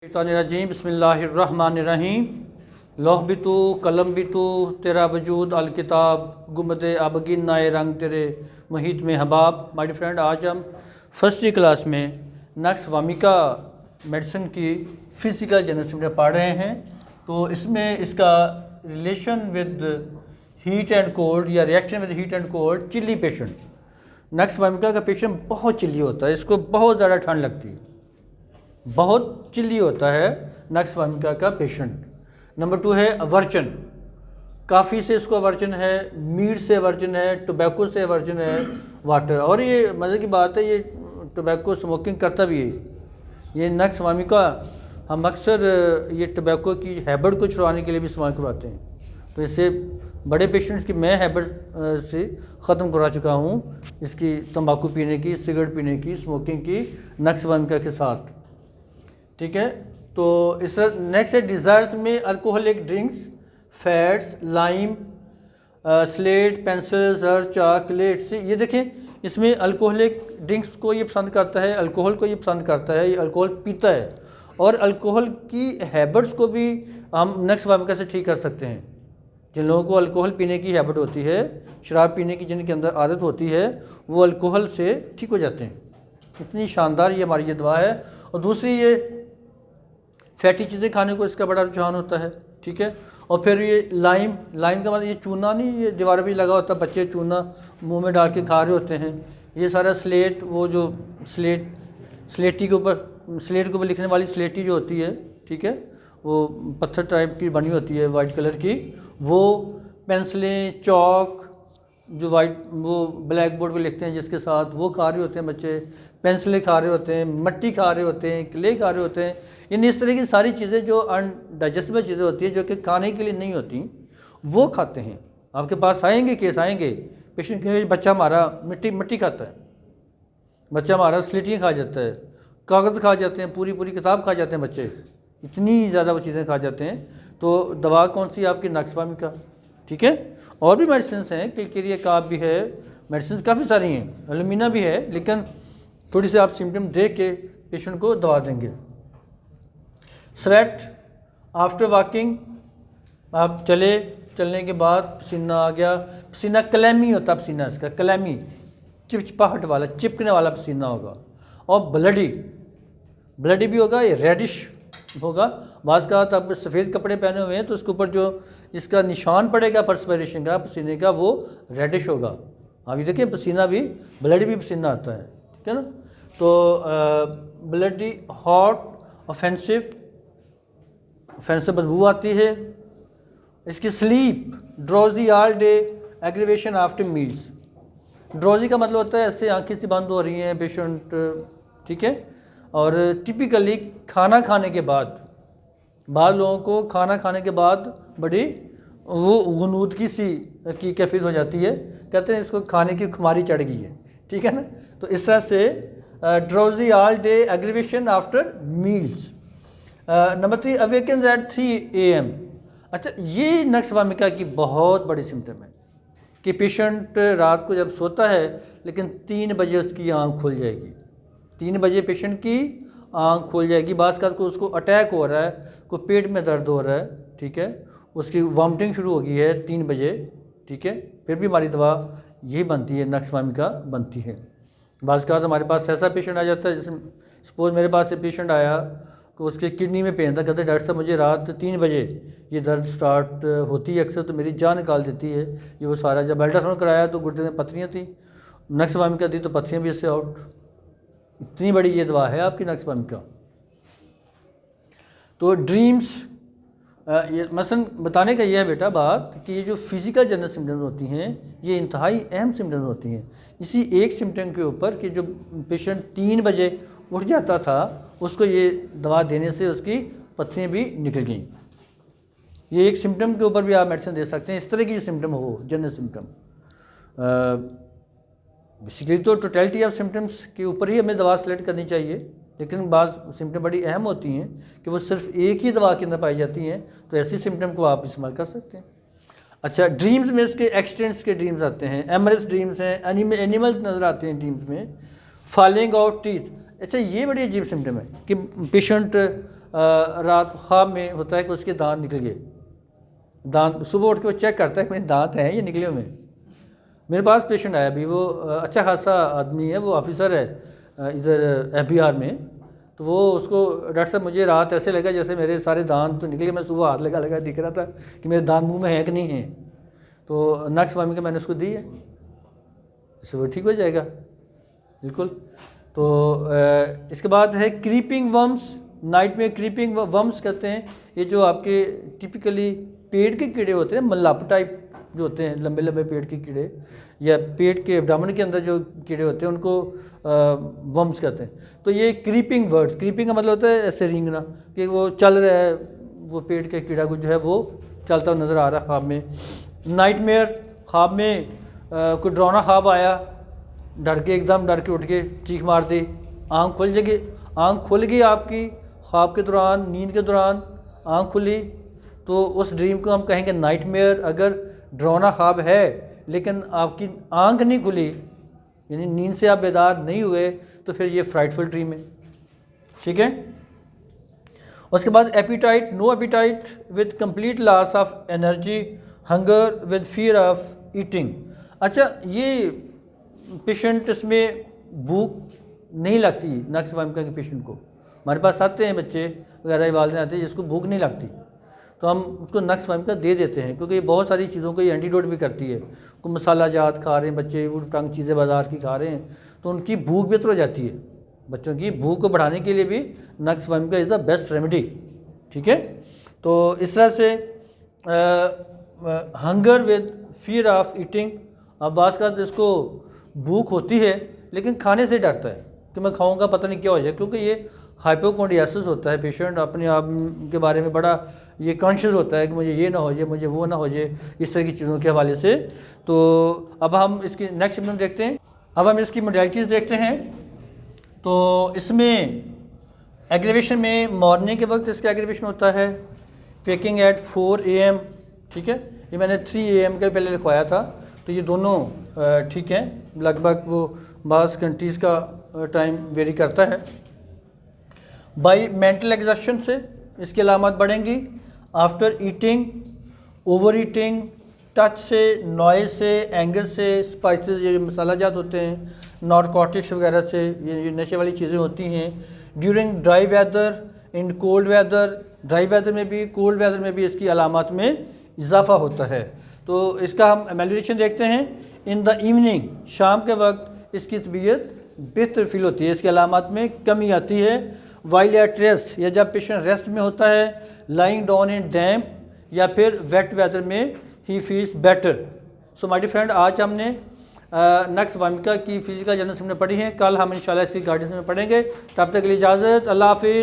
शैतानिर्रजीम बिस्मिल्लाहिर्रहमानिर्रहीम लौह बितू कलम बितू तेरा वजूद अलकिताब गुम्बद आबगिन नाए रंग तेरे मुहित में हबाब। माय डियर फ्रेंड, आज हम फर्स्ट क्लास में नक्स वामिका मेडिसिन की फ़िज़िकल जनरल पढ़ रहे हैं। तो इसमें इसका relation with heat and cold या reaction with heat and cold. Chilly patient, nux vomica का पेशेंट बहुत चिल्ली होता है, इसको बहुत ज़्यादा ठंड लगती है, बहुत चिल्ली होता है नक्स वामिका का पेशेंट। नंबर 2 है अवर्जन, काफ़ी से इसको अवर्जन है, मीट से अवर्जन है, टोबैको से अवर्जन है, वाटर। और ये मज़े की बात है, ये टोबैको स्मोकिंग करता भी है। ये नक्स वामिका हम अक्सर ये टोबैको की हैबिट को छुड़वाने के लिए भी इस्तेमाल करवाते हैं। तो इससे बड़े पेशेंट्स की मैं हैबिट से ख़त्म करा चुका हूँ, इसकी तंबाकू पीने की, सिगरेट पीने की, स्मोकिंग की नक्स वामिका के साथ। ठीक है, तो इस नेक्स्ट है डिज़र्ट्स में alcoholic drinks, fats, lime, slate, pencil, जर, चॉकलेट से। ये देखें, इसमें अल्कोहलिक ड्रिंक्स को ये पसंद करता है, अल्कोहल को ये पसंद करता है, ये अल्कोहल पीता है। और अल्कोहल की हैबिट्स को भी हम नक्स वामिका से ठीक कर सकते हैं। जिन लोगों को अल्कोहल पीने की हैबिट होती है, शराब पीने की जिनके अंदर आदत होती है, वो अल्कोहल से ठीक हो जाते हैं। इतनी शानदार ये हमारी ये दवा है। और दूसरी, ये फैटी चीज़ें खाने को इसका बड़ा रुझान होता है। ठीक है, और फिर ये लाइम का मतलब ये चूना नहीं, ये दीवार भी लगा होता है, बच्चे चूना मुंह में डाल के खा रहे होते हैं। ये सारा स्लेट, वो जो स्लेट के ऊपर लिखने वाली स्लेटी जो होती है, ठीक है, वो पत्थर टाइप की बनी होती है वाइट कलर की, वो पेंसिलें, चौक जो वो ब्लैक बोर्ड पे लिखते हैं जिसके साथ, वो खा रहे होते हैं बच्चे। पेंसिलें खा रहे होते हैं, मिट्टी खा रहे होते हैं, क्ले खा रहे होते हैं। यानी इस तरह की सारी चीज़ें जो अनडाइजेस्टेबल चीज़ें होती हैं, जो कि खाने के लिए नहीं होती, वो खाते हैं। आपके पास आएंगे, केस आएंगे, पेशेंट के बच्चा हमारा मिट्टी खाता है, बच्चा हमारा स्लेटियाँ खा जाता है, कागज़ खा जाते हैं, पूरी किताब खा जाते हैं बच्चे, इतनी ज़्यादा वो चीज़ें खा जाते हैं। तो दवा कौन सी आपकी नक्स वामिका। ठीक है, और भी मेडिसिन हैं, क्लिकेरिया काप भी है, मेडिसिन काफ़ी सारी हैं, एलुमिना भी है, लेकिन थोड़ी सी आप सिम्टम देख के पेशेंट को दवा देंगे। स्वेट आफ्टर वॉकिंग, आप चलने के बाद पसीना आ गया, पसीना क्लैमी होता है, पसीना इसका क्लैमी, चिपचिपाहट वाला, चिपकने वाला पसीना होगा। और ब्लडी भी होगा, ये रेडिश होगा। बाज़ का आप सफ़ेद कपड़े पहने हुए हैं तो उसके ऊपर जो इसका निशान पड़ेगा परस्पिरेशन का, पसीने का, वो रेडिश होगा। आप ये देखिए, पसीना भी, ब्लड भी पसीना आता है, ठीक है ना। तो ब्लडी, हॉट, ऑफेंसिव बदबू आती है। इसकी sleep, drowsy all day, aggravation after meals. Drowsy का मतलब होता है ऐसे आंखें से बंद हो रही हैं पेशेंट, ठीक है। और टिपिकली खाना खाने के बाद, बाद लोगों को खाना खाने के बाद बड़ी वो गुनूदगी सी की कैफियत हो जाती है, कहते हैं इसको खाने की खुमारी चढ़ गई है, ठीक है ना। तो इस तरह से drowsy all day, aggravation after meals. Number 3, awakens at 3 AM। अच्छा, ये नक्स वामिका की बहुत बड़ी सिम्टम है कि पेशेंट रात को जब सोता है, लेकिन 3 बजे उसकी आँख खुल जाएगी, 3 बजे पेशेंट की आँख खुल जाएगी। बाज़ का को उसको अटैक हो रहा है, कोई पेट में दर्द हो रहा है, ठीक है, उसकी वॉमिटिंग शुरू हो गई है 3 बजे, ठीक है, फिर भी हमारी दवा यही बनती है, नक्स वामिका बनती है। बाज़ का हमारे पास ऐसा पेशेंट आ जाता है, जैसे सपोज मेरे पास एक पेशेंट आया तो उसके किडनी में पेन था, कहते डॉक्टर साहब मुझे रात 3 बजे ये दर्द स्टार्ट होती है अक्सर, तो मेरी जान निकाल देती है। ये वो सारा, जब अल्ट्रासाउंड कराया तो गुर्दे में पथरियाँ थी, नक्स वामिका थी तो पथरियाँ भी इससे आउट। इतनी बड़ी ये दवा है आपकी नक्स वामिका। तो ड्रीम्स, ये मसलन बताने का यह है बेटा बात कि ये जो फिज़िकल जनरल सिम्टम्स होती हैं, ये इंतहाई अहम सिम्टम्स होती हैं। इसी एक सिम्टम के ऊपर कि जो पेशेंट 3 बजे उठ जाता था, उसको ये दवा देने से उसकी पथरियाँ भी निकल गईं। ये एक सिम्टम के ऊपर भी आप मेडिसिन दे सकते हैं, इस तरह की सिम्टम हो, जनरल सिम्टम। बेसिकली तो टोटलिटी ऑफ सिम्टम्स के ऊपर ही हमें दवा सेलेक्ट करनी चाहिए, लेकिन बाज़ सिम्टम बड़ी अहम होती हैं कि वो सिर्फ एक ही दवा के अंदर पाई जाती हैं, तो ऐसी सिम्टम को आप इस्तेमाल कर सकते हैं। अच्छा, ड्रीम्स में इसके एक्सीडेंट्स के ड्रीम्स आते हैं, एमरस ड्रीम्स हैं, एनिमल्स नज़र आते हैं ड्रीम्स में, फॉलिंग आउट टीथ। अच्छा, ये बड़ी अजीब सिम्टम है कि पेशेंट रात ख्वाब में होता है कि उसके दांत निकल गए, दांत सुबह उठ के वो चेक करता है कि मेरे दांत हैं ये निकले हुए। मेरे पास पेशेंट आया अभी, वो अच्छा खासा आदमी है, वो ऑफिसर है इधर FBI में। तो वो उसको, डॉक्टर साहब मुझे रात ऐसे लगा जैसे मेरे सारे दांत तो निकले, मैं सुबह हाथ लगा लगा दिख रहा था कि मेरे दांत मुंह में है कि नहीं है। तो नक्स वामी का मैंने उसको दी है, इससे वो ठीक हो जाएगा बिल्कुल। तो इसके बाद है क्रीपिंग वर्म्स। नाइट में क्रीपिंग वर्म्स कहते हैं, ये जो आपके टिपिकली पेट के कीड़े होते हैं, मल्लाप टाइप जो होते हैं, लंबे लंबे पेट के कीड़े, या पेट के एब्डोमेन के अंदर जो कीड़े होते हैं उनको वर्म्स कहते हैं। तो ये क्रीपिंग वर्ड्स, क्रीपिंग का मतलब होता है ऐसे रेंगना, कि वो चल रहा है, वो पेट के कीड़ा जो है वो चलता हुआ नज़र आ रहा है ख्वाब में। नाइटमेयर, ख्वाब में कोई डरावना ख्वाब आया, डर के एकदम डर के उठ के चीख मार दी, आँख खुल गई आपकी ख्वाब के दौरान, नींद के दौरान आँख खुली, तो उस ड्रीम को हम कहेंगे नाइटमेयर। अगर डरावना ख्वाब है लेकिन आपकी आँख नहीं खुली, यानी नींद से आप बेदार नहीं हुए, तो फिर ये फ्राइटफुल ड्रीम है, ठीक है। उसके बाद appetite, no appetite with complete loss of energy, hunger with fear of eating. अच्छा, ये पेशेंट, इसमें भूख नहीं लगती नक्स वामिका के पेशेंट को, हमारे पास आते हैं बच्चे वगैरह, वालिदैन आते हैं जिसको भूख नहीं लगती, तो हम उसको नक्स वामिका दे देते हैं, क्योंकि बहुत सारी चीज़ों को ये एंटीडोट भी करती है। कोई मसाला जात खा रहे हैं बच्चे, उल्ट टंग चीज़ें बाज़ार की खा रहे हैं, तो उनकी भूख बेहतर हो जाती है। बच्चों की भूख को बढ़ाने के लिए भी nux vomica is the best remedy, ठीक है। तो इस तरह से hunger with fear of eating, अब बात का इसको भूख होती है लेकिन खाने से डरता है कि मैं खाऊंगा पता नहीं क्या हो जाए, क्योंकि ये हाइपोकॉन्ड्रियासिस होता है, पेशेंट अपने आप के बारे में बड़ा ये कॉन्शियस होता है कि मुझे ये ना हो जाए, मुझे वो ना हो जाए, इस तरह की चीज़ों के हवाले से। तो अब हम इसकी नेक्स्ट सिम्टम देखते हैं। अब हम इसकी मोडालिटीज़ देखते हैं। तो इसमें एग्रीवेशन में मॉर्निंग के वक्त इसका एग्रीवेशन होता है, वेकिंग एट 4 AM, ठीक है। ये मैंने 3 AM के पहले लिखवाया था, तो ये दोनों ठीक हैं, लगभग वो बाज़ कंट्रीज़ का टाइम वेरी करता है। बाई मेंटल एग्जर्शन से इसकी अलामत बढ़ेंगी। After eating, over eating, touch से, नॉइज़ से, एंगर से, स्पाइसेस, ये मसाला जात होते हैं, नारकोटिक्स वगैरह से, ये नशे वाली चीज़ें होती हैं। During dry weather, in cold weather, dry weather में भी, कोल्ड वेदर में भी इसकी अलामत में इजाफा होता है। तो इसका हम एमेलियोरेशन देखते हैं। इन द इवनिंग, शाम के वक्त इसकी तबीयत बेहतर फील होती है, इसकी अलामत में कमी आती है। वाइल एट रेस्ट, या जब पेशेंट रेस्ट में होता है, लाइंग डाउन इन डैम्प या फिर वेट वेदर में ही feels better. So my dear friend, आज हमने नक्स वामिका की फिजिकल जनरल हमने पढ़ी है, कल हम इंशाल्लाह इसकी गाइडेंस में पढ़ेंगे। तब तक के लिए इजाज़त, अल्लाह हाफिज़।